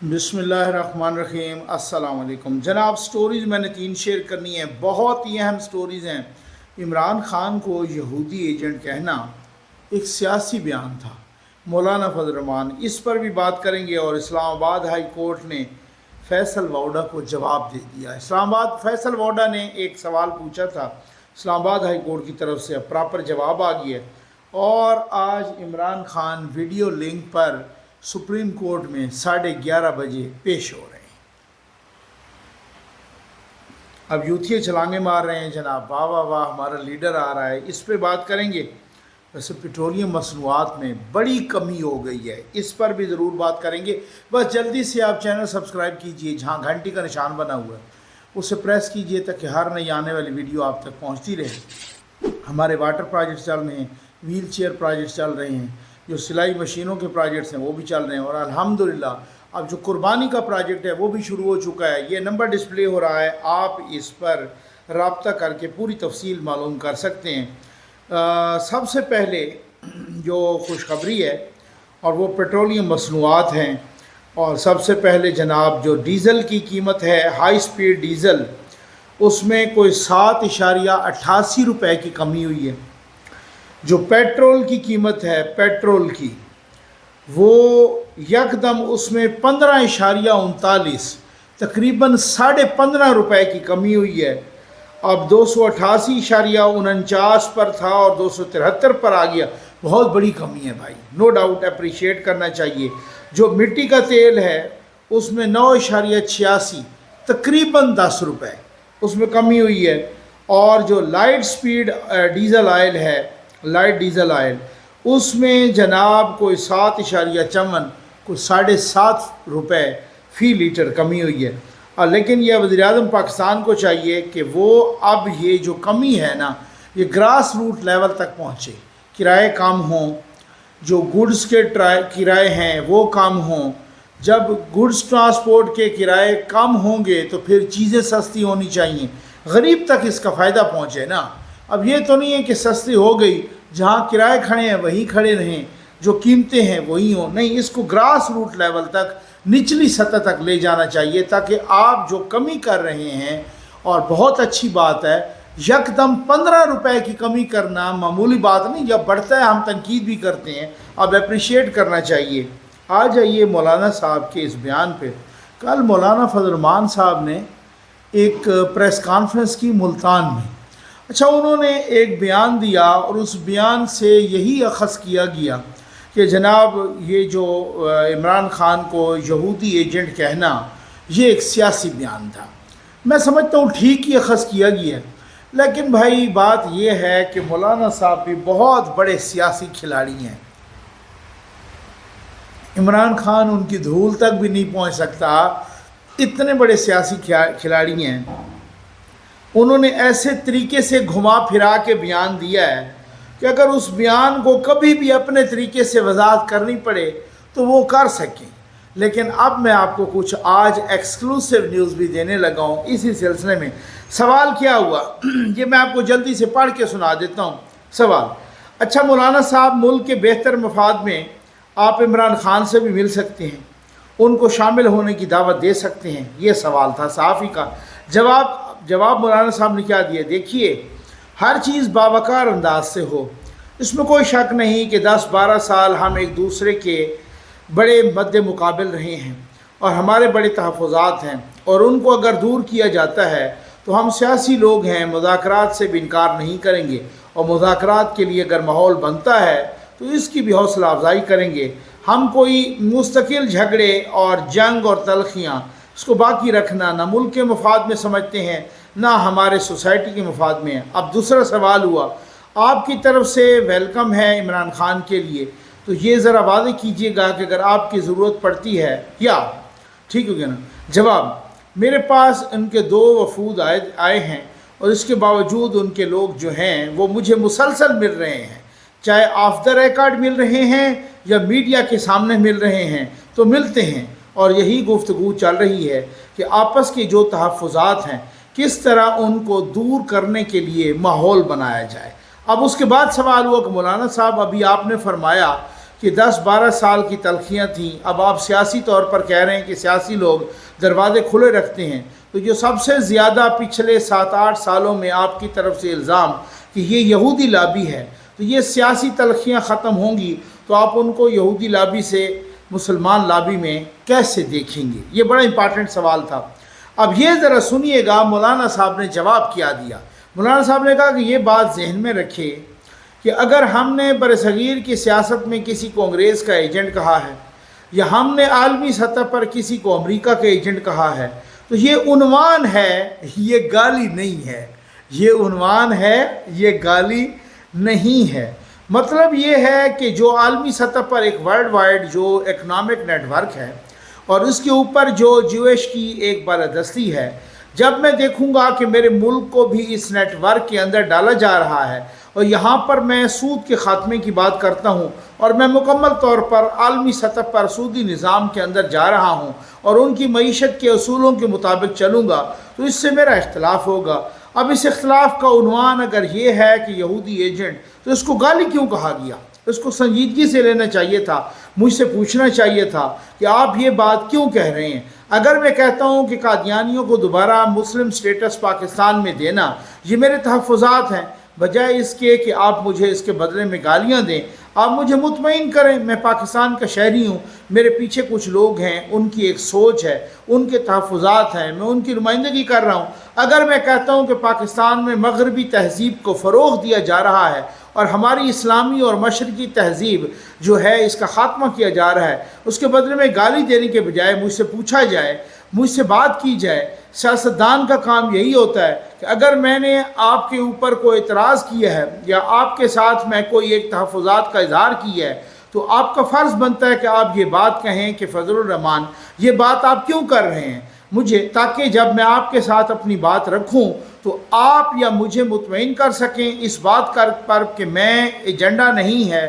बिस्मिल्लाहिर्रहमानिर्रहीम। अस्सलाम वालेकुम जनाब। स्टोरीज़ मैंने 3 शेयर करनी है, बहुत ही अहम स्टोरीज़ हैं। इमरान ख़ान को यहूदी एजेंट कहना एक सियासी बयान था, मौलाना फजल रहमान, इस पर भी बात करेंगे। और इस्लामाबाद हाई कोर्ट ने फैसल वाउडा को जवाब दे दिया। फैसल वाउडा ने एक सवाल पूछा था इस्लामाबाद हाई कोर्ट की तरफ से, अब प्रॉपर जवाब आ गया। और आज इमरान ख़ान वीडियो लिंक पर सुप्रीम कोर्ट में 11:30 बजे पेश हो रहे हैं। अब यूथिये छलांगे मार रहे हैं जनाब, वाह वाह वाह हमारा लीडर आ रहा है, इस पे बात करेंगे। वैसे पेट्रोलियम मसनूआत में बड़ी कमी हो गई है, इस पर भी ज़रूर बात करेंगे। बस जल्दी से आप चैनल सब्सक्राइब कीजिए, जहाँ घंटी का निशान बना हुआ है उसे प्रेस कीजिए ताकि हर नई आने वाली वीडियो आप तक पहुँचती रहे। हमारे वाटर प्रोजेक्ट चल रहे हैं, व्हील चेयर प्रोजेक्ट चल रहे हैं, जो सिलाई मशीनों के प्रोजेक्ट्स हैं वो भी चल रहे हैं। और अल्हम्दुलिल्लाह अब जो कुर्बानी का प्रोजेक्ट है वो भी शुरू हो चुका है। ये नंबर डिस्प्ले हो रहा है, आप इस पर रब्ता करके पूरी तफसील मालूम कर सकते हैं। सबसे पहले जो खुशखबरी है और वो पेट्रोलियम मसनूआत हैं। और सबसे पहले जनाब जो डीज़ल की कीमत है, हाई स्पीड डीज़ल, उसमें कोई 7.88 रुपये की कमी हुई है। जो पेट्रोल की कीमत है, पेट्रोल की, वो यकदम उसमें 15.39 तकरीबन 15.5 रुपये की कमी हुई है। अब 288.49 पर था और 273 पर आ गया। बहुत बड़ी कमी है भाई, नो डाउट, अप्रिशिएट करना चाहिए। जो मिट्टी का तेल है उसमें 9.86 तकरीबन 10 रुपये उसमें कमी हुई है। और जो लाइट स्पीड डीज़ल ऑयल है, लाइट डीज़ल ऑयल, उसमें जनाब कोई 7.54 कोई 7.5 रुपये फ़ी लीटर कमी हुई है। लेकिन यह वज़ीर-ए-आज़म पाकिस्तान को चाहिए कि वो अब ये जो कमी है ना, ये ग्रास रूट लेवल तक पहुँचे, किराए कम हों, जो गुड्स के किराए हैं वो कम हों। जब गुड्स ट्रांसपोर्ट के किराए कम होंगे तो फिर चीज़ें सस्ती होनी चाहिए, गरीब तक इसका फ़ायदा पहुँचे ना। अब ये तो नहीं है कि सस्ती हो गई, जहाँ किराए खड़े हैं वहीं खड़े रहें, जो कीमतें हैं वही हों, नहीं, इसको ग्रास रूट लेवल तक, निचली सतह तक ले जाना चाहिए, ताकि आप जो कमी कर रहे हैं, और बहुत अच्छी बात है, यकदम 15 रुपए की कमी करना मामूली बात नहीं। जब बढ़ता है हम तनकीद भी करते हैं, अब अप्रिशिएट करना चाहिए। आ जाइए मौलाना साहब के इस बयान पे। कल मौलाना फजल रहमान साहब ने एक प्रेस कॉन्फ्रेंस की मुल्तान में। अच्छा, उन्होंने एक बयान दिया और उस बयान से यही अखज़ किया गया कि जनाब ये जो इमरान ख़ान को यहूदी एजेंट कहना, ये एक सियासी बयान था। मैं समझता हूँ ठीक ही अखज़ किया गया, लेकिन भाई बात ये है कि मौलाना साहब भी बहुत बड़े सियासी खिलाड़ी हैं। इमरान ख़ान उनकी धूल तक भी नहीं पहुँच सकता, इतने बड़े सियासी खिलाड़ी हैं। उन्होंने ऐसे तरीके से घुमा फिरा के बयान दिया है कि अगर उस बयान को कभी भी अपने तरीके से वजाहत करनी पड़े तो वो कर सकें। लेकिन अब मैं आपको कुछ आज एक्सक्लूसिव न्यूज़ भी देने लगा हूँ इसी सिलसिले में। सवाल क्या हुआ ये मैं आपको जल्दी से पढ़ के सुना देता हूँ। सवाल, अच्छा मौलाना साहब, मुल्क के बेहतर मफाद में आप इमरान ख़ान से भी मिल सकते हैं, उनको शामिल होने की दावत दे सकते हैं? ये सवाल था सहाफ़ी का। जवाब मौलाना साहब ने क्या दिया, देखिए, हर चीज़ बावकार अंदाज से हो, इसमें कोई शक नहीं कि 10-12 साल हम एक दूसरे के बड़े मद्दे मुकाबिल रहे हैं और हमारे बड़े तहफ़्फ़ुज़ात हैं, और उनको अगर दूर किया जाता है तो हम सियासी लोग हैं, मुज़ाकरात से भी इनकार नहीं करेंगे, और मुज़ाकरात के लिए अगर माहौल बनता है तो इसकी भी हौसला अफजाई करेंगे। हम कोई मुस्तकिल झगड़े और जंग और तलखियाँ इसको बाकी रखना ना मुल्क के मफाद में समझते हैं, ना हमारे सोसाइटी के मफाद में है। अब दूसरा सवाल हुआ, आपकी तरफ से वेलकम है इमरान ख़ान के लिए, तो ये ज़रा वादे कीजिएगा कि अगर आपकी ज़रूरत पड़ती है या, ठीक हो गया ना। जवाब, मेरे पास उनके 2 वफूद आए हैं और इसके बावजूद उनके लोग जो हैं वो मुझे मुसलसल मिल रहे हैं, चाहे ऑफ द रिकॉर्ड मिल रहे हैं या मीडिया के सामने मिल रहे हैं, तो मिलते हैं। और यही गुफ्तगू चल रही है कि आपस के जो तहफ़्फ़ुज़ात हैं किस तरह उनको दूर करने के लिए माहौल बनाया जाए। अब उसके बाद सवाल हुआ कि मौलाना साहब, अभी आपने फरमाया कि 10-12 साल की तलखियाँ थीं, अब आप सियासी तौर पर कह रहे हैं कि सियासी लोग दरवाजे खुले रखते हैं। तो जो सबसे ज़्यादा पिछले 7-8 सालों में आपकी तरफ से इल्ज़ाम कि ये यहूदी लॉबी है, तो ये सियासी तलखियाँ ख़त्म होंगी तो आप उनको यहूदी लॉबी से मुसलमान लॉबी में कैसे देखेंगे? ये बड़ा इंपॉर्टेंट सवाल था। अब ये ज़रा सुनिएगा, मौलाना साहब ने जवाब क्या दिया। मौलाना साहब ने कहा कि ये बात जहन में रखे कि अगर हमने बरसगीर की सियासत में किसी को अंग्रेज़ का एजेंट कहा है या हमने आलमी सतह पर किसी को अमेरिका का एजेंट कहा है, तो ये उन्वान है, ये गाली नहीं है। ये उन्वान है, ये गाली नहीं है। मतलब ये है कि जो आलमी सतह पर एक वर्ल्ड वाइड जो इकनॉमिक नेटवर्क है और उसके ऊपर जो ज्यूइश की एक बालादस्ती है, जब मैं देखूंगा कि मेरे मुल्क को भी इस नेटवर्क के अंदर डाला जा रहा है और यहाँ पर मैं सूद के ख़ात्मे की बात करता हूँ और मैं मुकम्मल तौर पर आलमी सतह पर सूदी निज़ाम के अंदर जा रहा हूँ और उनकी मईशत के असूलों के मुताबिक चलूँगा, तो इससे मेरा इख्तलाफ होगा। अब इस इख्तलाफ का उन्वान अगर ये है कि यहूदी एजेंट, तो इसको गाली क्यों कहा गया? इसको संजीदगी से लेना चाहिए था, मुझसे पूछना चाहिए था कि आप ये बात क्यों कह रहे हैं। अगर मैं कहता हूँ कि कादियानियों को दोबारा मुस्लिम स्टेटस पाकिस्तान में देना ये मेरे तहफ़्फ़ुज़ात हैं, बजाय इसके कि आप मुझे इसके बदले में गालियाँ दें, आप मुझे मुतमईन करें। मैं पाकिस्तान का शहरी हूँ, मेरे पीछे कुछ लोग हैं, उनकी एक सोच है, उनके तहफ़्फ़ुज़ात हैं, मैं उनकी नुमाइंदगी कर रहा हूँ। अगर मैं कहता हूँ कि पाकिस्तान में मगरबी तहज़ीब को फ़रोग़ दिया जा रहा है और हमारी इस्लामी और मशरक़ी तहज़ीब जो है इसका ख़ात्मा किया जा रहा है, उसके बदले में गाली देने के बजाय मुझसे पूछा जाए, मुझसे बात की जाए। सियासतदान का काम यही होता है कि अगर मैंने आपके ऊपर कोई एतराज़ किया है या आपके साथ मैं कोई एक तहफ़्फ़ुज़ात का इज़हार किया है, तो आपका फ़र्ज़ बनता है कि आप ये बात कहें कि फ़ज़लुर रहमान ये बात आप क्यों कर रहे हैं मुझे, ताकि जब मैं आपके साथ अपनी बात रखूं तो आप या मुझे मुतमईन कर सकें इस बात पर कि मैं एजेंडा नहीं है,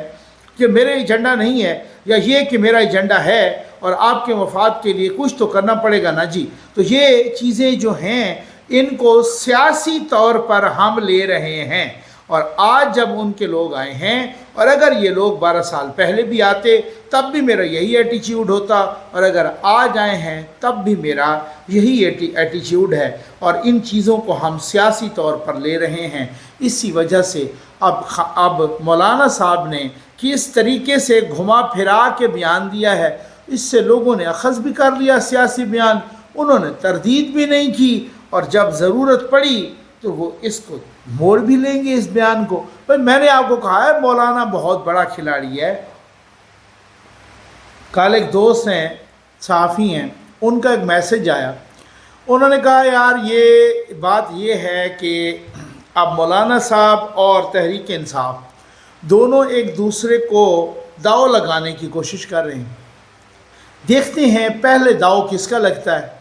कि मेरे एजेंडा नहीं है, या ये कि मेरा एजेंडा है और आपके मफाद के लिए कुछ तो करना पड़ेगा ना जी। तो ये चीज़ें जो हैं इनको सियासी तौर पर हम ले रहे हैं, और आज जब उनके लोग आए हैं, और अगर ये लोग 12 साल पहले भी आते तब भी मेरा यही एटीट्यूड होता, और अगर आज आए हैं तब भी मेरा यही एटीट्यूड है, और इन चीज़ों को हम सियासी तौर पर ले रहे हैं। इसी वजह से अब मौलाना साहब ने किस तरीके से घुमा फिरा के बयान दिया है, इससे लोगों ने अखज़ भी कर लिया सियासी बयान, उन्होंने तरदीद भी नहीं की, और जब ज़रूरत पड़ी तो वो इसको मोड़ भी लेंगे इस बयान को। पर मैंने आपको कहा है मौलाना बहुत बड़ा खिलाड़ी है। कल एक दोस्त हैं, सहाफ़ी हैं, उनका एक मैसेज आया, उन्होंने कहा यार ये बात ये है कि अब मौलाना साहब और तहरीक इंसाफ दोनों एक दूसरे को दाव लगाने की कोशिश कर रहे हैं। देखते हैं पहले दाव किसका लगता है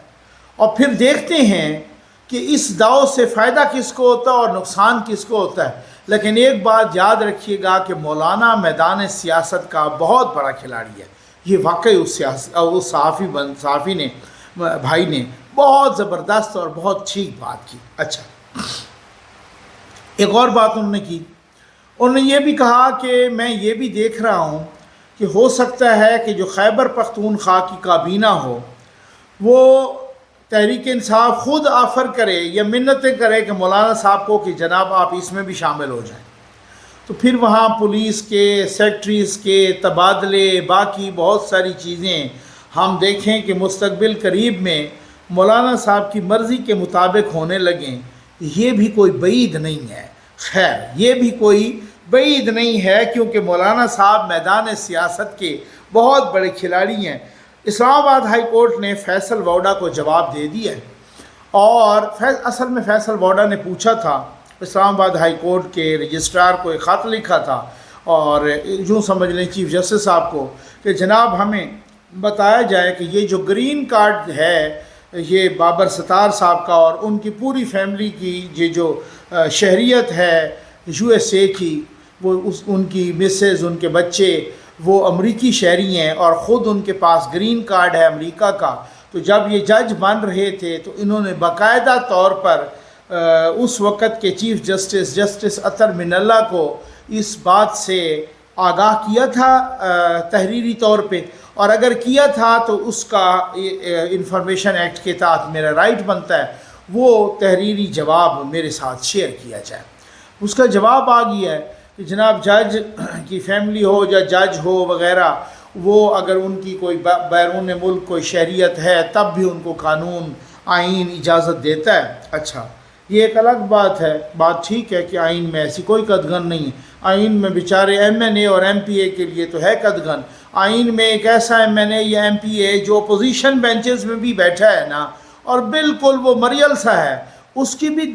और फिर देखते हैं कि इस दाव से फ़ायदा किसको होता है और नुकसान किसको होता है। लेकिन एक बात याद रखिएगा कि मौलाना मैदान सियासत का बहुत बड़ा खिलाड़ी है। ये वाकई उस सहाफ़ी ने भाई ने बहुत ज़बरदस्त और बहुत ठीक बात की। अच्छा, एक और बात उन्होंने की, उन्होंने ये भी कहा कि मैं ये भी देख रहा हूँ कि हो सकता है कि जो खैबर पख्तूनख्वा की काबीना हो वो तहरीक इंसाफ ख़ुद ऑफ़र करे या मिन्नतें करे कि मौलाना साहब को कि जनाब आप इसमें भी शामिल हो जाएं। तो फिर वहाँ पुलिस के सेक्रेटरीज़ के तबादले, बाकी बहुत सारी चीज़ें हम देखें कि मुस्तक़बिल करीब में मौलाना साहब की मर्ज़ी के मुताबिक होने लगें, ये भी कोई बईद नहीं है। खैर ये भी कोई बईद नहीं है, क्योंकि मौलाना साहब मैदान सियासत के बहुत बड़े खिलाड़ी हैं। इस्लामाबाद हाई कोर्ट ने फैसल वोडा को जवाब दे दिया है, और असल में फैसल वोडा ने पूछा था, इस्लामाबाद हाई कोर्ट के रजिस्ट्रार को एक ख़त लिखा था और यूँ समझ लें चीफ जस्टिस साहब को कि जनाब हमें बताया जाए कि ये जो ग्रीन कार्ड है ये बाबर सत्तार साहब का और उनकी पूरी फैमिली की ये जो शहरियत है USA की, वो उनकी मिसेज़, उनके बच्चे वो अमरीकी शहरी हैं और ख़ुद उनके पास ग्रीन कार्ड है अमेरिका का। तो जब ये जज बन रहे थे तो इन्होंने बाकायदा तौर पर उस वक़्त के चीफ़ जस्टिस अतर मिनल्ला को इस बात से آگاہ کیا تھا تحریری طور پہ، اور اگر کیا تھا تو اس کا انفارمیشن ایکٹ کے تحت میرا رائٹ بنتا ہے وہ تحریری جواب میرے ساتھ شیئر کیا جائے۔ اس کا جواب آ گیا ہے کہ جناب جج کی فیملی ہو یا جج ہو وغیرہ، وہ اگر ان کی کوئی بیرون ملک کوئی شہریت ہے تب بھی ان کو قانون آئین اجازت دیتا ہے۔ اچھا، یہ ایک الگ بات ہے، بات ٹھیک ہے کہ آئین میں ایسی کوئی قدغن نہیں ہے، آئین میں بیچارے ایم این اے اور ایم پی اے کے لیے تو ہے قدغن۔ آئین میں ایک ایسا ایم این اے یا ایم پی اے جو اپوزیشن بینچز میں بھی بیٹھا ہے نا، اور بالکل وہ مریل سا ہے، اس کی بھی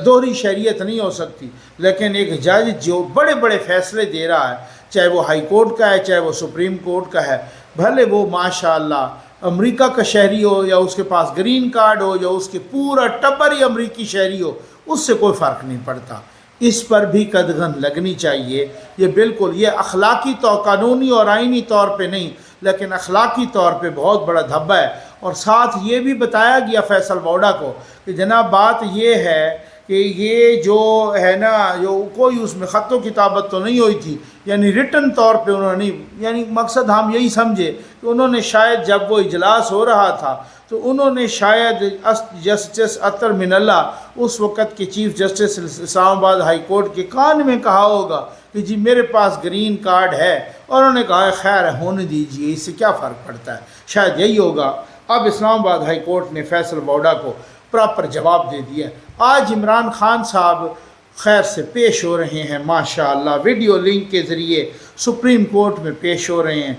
دوہری شہریت نہیں ہو سکتی، لیکن ایک جج جو بڑے بڑے فیصلے دے رہا ہے، چاہے وہ ہائی کورٹ کا ہے چاہے وہ سپریم کورٹ کا ہے، بھلے وہ ماشاءاللہ امریکہ کا شہری ہو یا اس کے پاس گرین کارڈ ہو یا اس کے پورا ٹبر ہی امریکی شہری ہو، اس سے کوئی فرق نہیں پڑتا، اس پر بھی قدغن لگنی چاہیے۔ یہ بالکل یہ اخلاقی طور، قانونی اور آئینی طور پہ نہیں لیکن اخلاقی طور پہ بہت بڑا دھبا ہے۔ اور ساتھ یہ بھی بتایا گیا فیصل ووڈا کو کہ جناب بات یہ ہے کہ یہ جو ہے نا، جو کوئی اس میں خط و کتابت تو نہیں ہوئی تھی، یعنی ریٹن طور پہ انہوں نے، یعنی مقصد ہم یہی سمجھے کہ انہوں نے شاید جب وہ اجلاس ہو رہا تھا تو انہوں نے شاید جسٹس اطہر من اللہ اس وقت کے چیف جسٹس اسلام آباد ہائی کورٹ کے کان میں کہا ہوگا کہ جی میرے پاس گرین کارڈ ہے، اور انہوں نے کہا خیر ہے ہونے دیجیے، اس سے کیا فرق پڑتا ہے، شاید یہی ہوگا۔ اب اسلام آباد ہائی کورٹ نے فیصل ووڈا کو پراپر جواب دے دیا۔ آج عمران خان صاحب خیر سے پیش ہو رہے ہیں ماشاءاللہ، ویڈیو لنک کے ذریعے سپریم کورٹ میں پیش ہو رہے ہیں،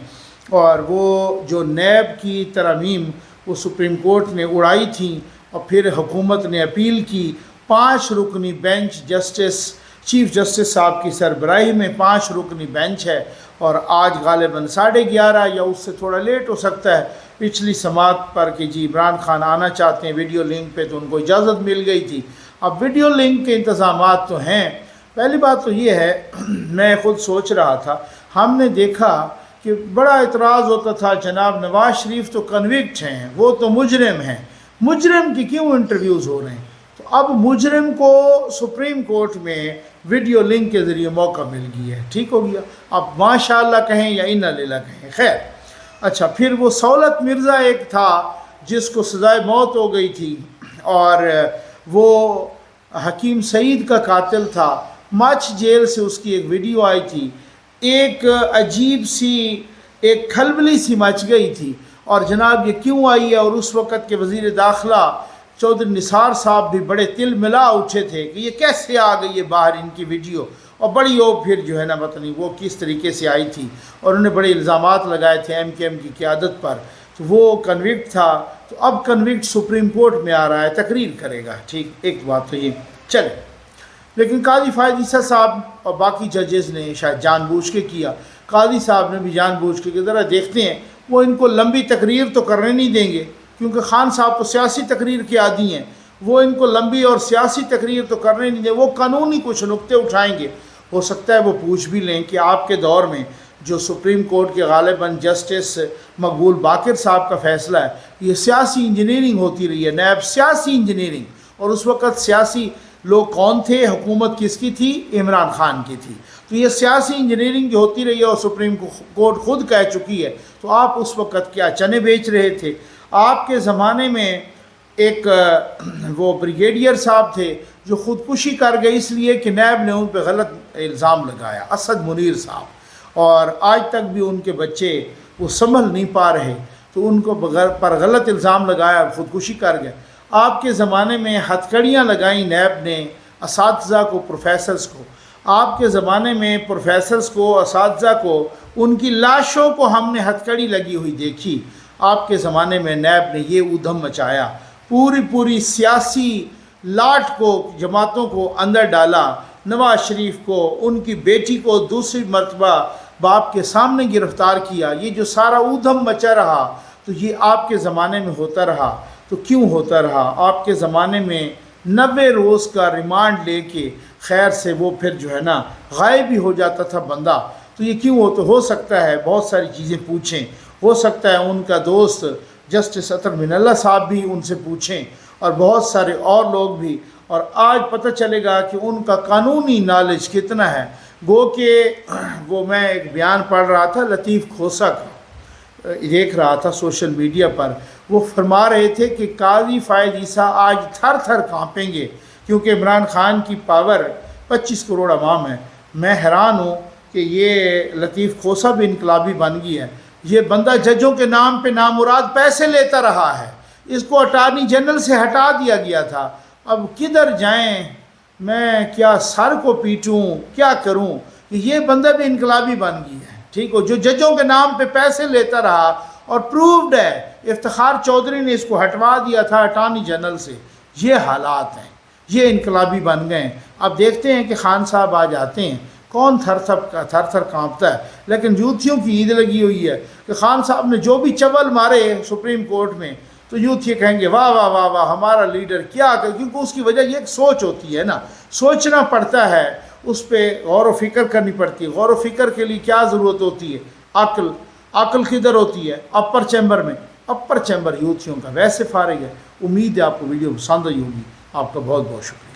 اور وہ جو نیب کی ترامیم وہ سپریم کورٹ نے اڑائی تھیں اور پھر حکومت نے اپیل کی، 5 رکنی بینچ جسٹس چیف جسٹس صاحب کی سربراہی میں 5 رکنی بینچ ہے، اور آج غالباً 11:30 یا اس سے تھوڑا لیٹ ہو سکتا ہے پچھلی سماعت پر کہ جی عمران خان آنا چاہتے ہیں ویڈیو لنک پہ، تو ان کو اجازت مل گئی تھی۔ اب ویڈیو لنک کے انتظامات تو ہیں۔ پہلی بات تو یہ ہے، میں خود سوچ رہا تھا، ہم نے دیکھا کہ بڑا اعتراض ہوتا تھا جناب نواز شریف تو کنوکٹ ہیں، وہ تو مجرم ہیں، مجرم کی کیوں انٹرویوز ہو رہے ہیں؟ تو اب مجرم کو سپریم کورٹ میں ویڈیو لنک کے ذریعے موقع مل گیا ہے، ٹھیک ہو گیا۔ اب ماشاءاللہ کہیں یا انا للہ کہیں، خیر۔ اچھا، پھر وہ سہولت مرزا ایک تھا جس کو سزائے موت ہو گئی تھی، اور وہ حکیم سعید کا قاتل تھا، مچ جیل سے اس کی ایک ویڈیو آئی تھی، ایک عجیب سی ایک کھلبلی سی مچ گئی تھی، اور جناب یہ کیوں آئی ہے؟ اور اس وقت کے وزیر داخلہ چودھری نثار صاحب بھی بڑے تل ملا اٹھے تھے کہ یہ کیسے آ گئی ہے باہر ان کی ویڈیو، اور بڑی وہ پھر جو ہے نا پتہ نہیں وہ کس طریقے سے آئی تھی، اور انہوں نے بڑے الزامات لگائے تھے ایم کے ایم کی قیادت پر، تو وہ کنوکٹ تھا۔ تو اب کنوکٹ سپریم کورٹ میں آ رہا ہے، تقریر کرے گا، ٹھیک، ایک بات تو یہ چلے۔ لیکن قاضی فائز عیسیٰ صاحب اور باقی ججز نے شاید جان بوجھ کے کیا، قاضی صاحب نے بھی جان بوجھ کے کہ ذرا دیکھتے ہیں، وہ ان کو لمبی تقریر تو کرنے نہیں دیں گے، کیونکہ خان صاحب تو سیاسی تقریر کے عادی ہیں، وہ ان کو لمبی اور سیاسی تقریر تو کرنے نہیں دیں، وہ قانونی کچھ نقطے اٹھائیں گے۔ ہو سکتا ہے وہ پوچھ بھی لیں کہ آپ کے دور میں جو سپریم کورٹ کے غالباً جسٹس مقبول باقر صاحب کا فیصلہ ہے، یہ سیاسی انجینئرنگ ہوتی رہی ہے، نیب سیاسی انجینئرنگ، اور اس وقت سیاسی لوگ کون تھے؟ حکومت کس کی تھی؟ عمران خان کی تھی۔ تو یہ سیاسی انجینئرنگ جو ہوتی رہی ہے اور سپریم کورٹ خود کہہ چکی ہے، تو آپ اس وقت کیا چنے بیچ رہے تھے؟ آپ کے زمانے میں ایک وہ بریگیڈیئر صاحب تھے جو خودکشی کر گئے اس لیے کہ نیب نے ان پہ غلط الزام لگایا، اسد منیر صاحب، اور آج تک بھی ان کے بچے وہ سنبھل نہیں پا رہے، تو ان کو پر غلط الزام لگایا، خودکشی کر گئے۔ آپ کے زمانے میں ہتھکڑیاں لگائیں نیب نے اساتذہ کو، پروفیسرز کو، آپ کے زمانے میں پروفیسرز کو، اساتذہ کو، ان کی لاشوں کو ہم نے ہتھکڑی لگی ہوئی دیکھی۔ آپ کے زمانے میں نیب نے یہ ادھم مچایا، پوری سیاسی لاٹ کو، جماعتوں کو اندر ڈالا، نواز شریف کو، ان کی بیٹی کو دوسری مرتبہ باپ کے سامنے گرفتار کیا۔ یہ جو سارا ادھم مچا رہا، تو یہ آپ کے زمانے میں ہوتا رہا۔ تو کیوں ہوتا رہا؟ آپ کے زمانے میں 90 روز کا ریمانڈ لے کے خیر سے وہ پھر جو ہے نا غائب بھی ہو جاتا تھا بندہ۔ تو یہ کیوں ہو سکتا ہے بہت ساری چیزیں پوچھیں، ہو سکتا ہے ان کا دوست جسٹس اطہر من اللہ صاحب بھی ان سے پوچھیں، اور بہت سارے اور لوگ بھی، اور آج پتہ چلے گا کہ ان کا قانونی نالج کتنا ہے۔ گو کہ وہ میں ایک بیان پڑھ رہا تھا لطیف کھوسا کا، دیکھ رہا تھا سوشل میڈیا پر، وہ فرما رہے تھے کہ قاضی فائز عیسیٰ آج تھر تھر کانپیں گے کیونکہ عمران خان کی پاور 25 کروڑ عوام ہے۔ میں حیران ہوں کہ یہ لطیف کھوسا بھی انقلابی بن گئی ہے۔ یہ بندہ ججوں کے نام پہ نامراد پیسے لیتا رہا ہے، اس کو اٹارنی جنرل سے ہٹا دیا گیا تھا، اب کدھر جائیں، میں کیا سر کو پیٹوں، کیا کروں؟ یہ بندہ بھی انقلابی بن گئی ہے، ٹھیک ہو، جو ججوں کے نام پہ پیسے لیتا رہا اور پرووڈ ہے، افتخار چودھری نے اس کو ہٹوا دیا تھا اٹارنی جنرل سے۔ یہ حالات ہیں، یہ انقلابی بن گئے ہیں۔ اب دیکھتے ہیں کہ خان صاحب آ جاتے ہیں، کون تھر تھر کانپتا ہے، لیکن یوتھیوں کی عید لگی ہوئی ہے کہ خان صاحب نے جو بھی چول مارے سپریم کورٹ میں تو یوتھی کہیں گے واہ واہ واہ واہ ہمارا لیڈر کیا کر، کیونکہ اس کی وجہ یہ ایک سوچ ہوتی ہے نا، سوچنا پڑتا ہے، اس پہ غور و فکر کرنی پڑتی ہے۔ غور و فکر کے لیے کیا ضرورت ہوتی ہے؟ عقل کدھر ہوتی ہے؟ اپر چیمبر میں، اپر چیمبر یوتھیوں کا ویسے فارغ ہے۔ امید ہے آپ کو ویڈیو پسند آئی ہوگی۔ آپ کا بہت بہت شکریہ۔